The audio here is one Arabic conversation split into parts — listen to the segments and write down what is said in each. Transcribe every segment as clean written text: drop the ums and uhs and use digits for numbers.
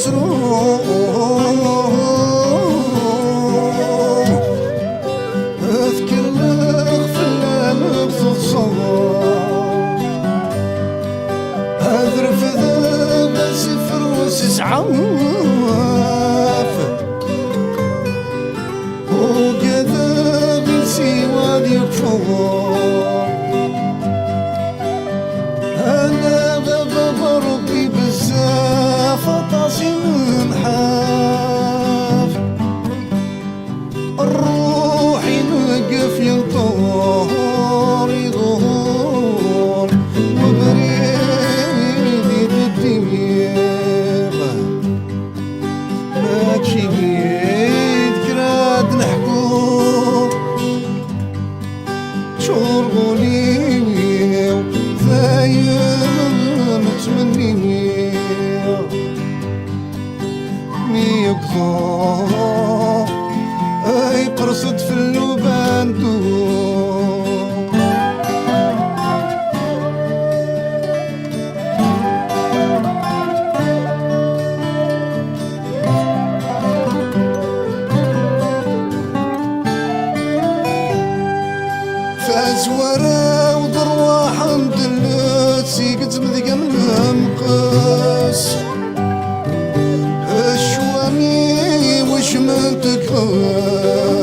مسروق اذكر الغفلان بصوت صغار اذرف ذاب سفر وسسعاف وقذاب سواد يكفر انا غضب ربي بزاف طاسي منحاف الروح ينقف ينطور يظهر وبريد الدميغ ماكي بيد كراد نحكو شرغولي ثايم تمني ميقضى اي قرصت في اللبان دور فازورة وضرواح مدلت سيقت مذقة من المقاس الشوامي وش من تكاس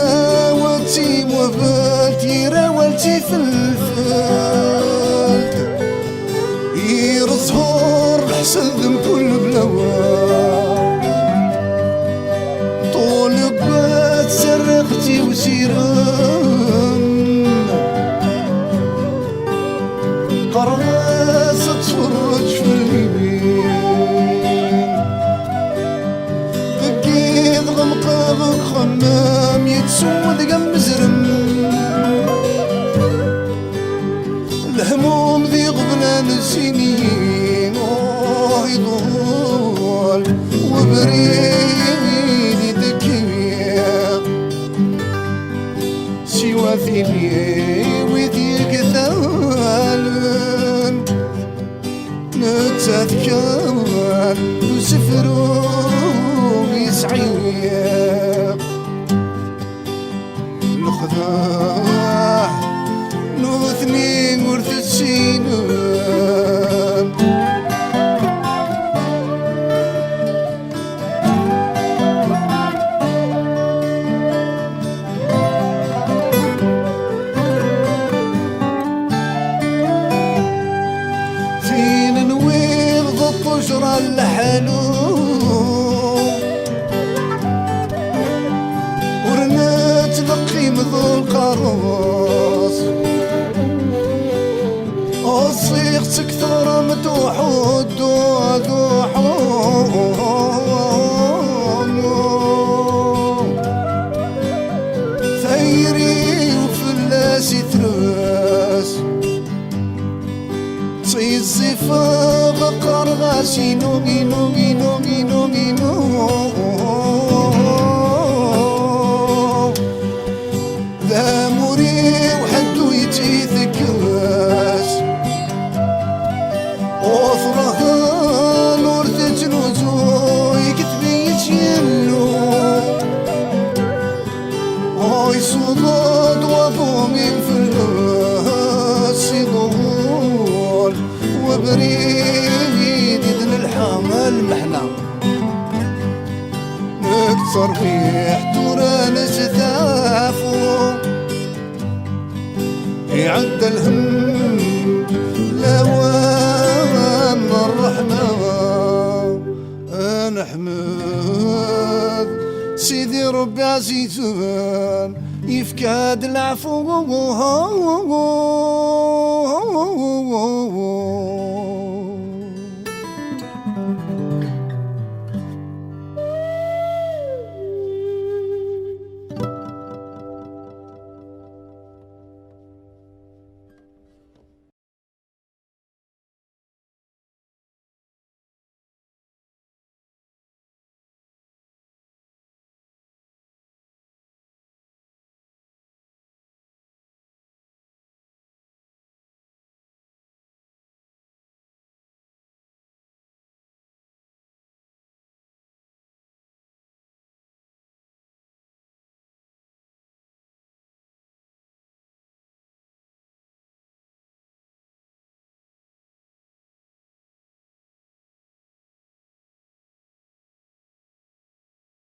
فقراوتي وفالتي راولتي في الفالت يرزهور حسن ذم كل بلوان طول بات سرقتي وسيران قرص تفرج في اليمين بكيت غمقاغ خمام يتسود قم زرم الهموم ذي غبنان السنين يضول وبريد يدكي سوى فيني وذيك ثالن نتذكر وسفرو يسعيق نخذاه نوثنين ورث السنين بشرى لحلو ورنات لقيم ذو القراص الصيغ تكثر متوحود ثيري وفلاسي ثلاث الزفا غقر غاسي نوغي نوغي نوغي نوغي نو ذا موري وحدو يتيثكاس وفرها نور تجنوزو يكتبي يتيلو يصدد وضومي في الراس ظهور وبريد يدن الحمل محنا نكسر فيه توران ستافو يعد الهم لوان الرحمة أنا حمد سيدي ربي عزيزان يفكاد العفو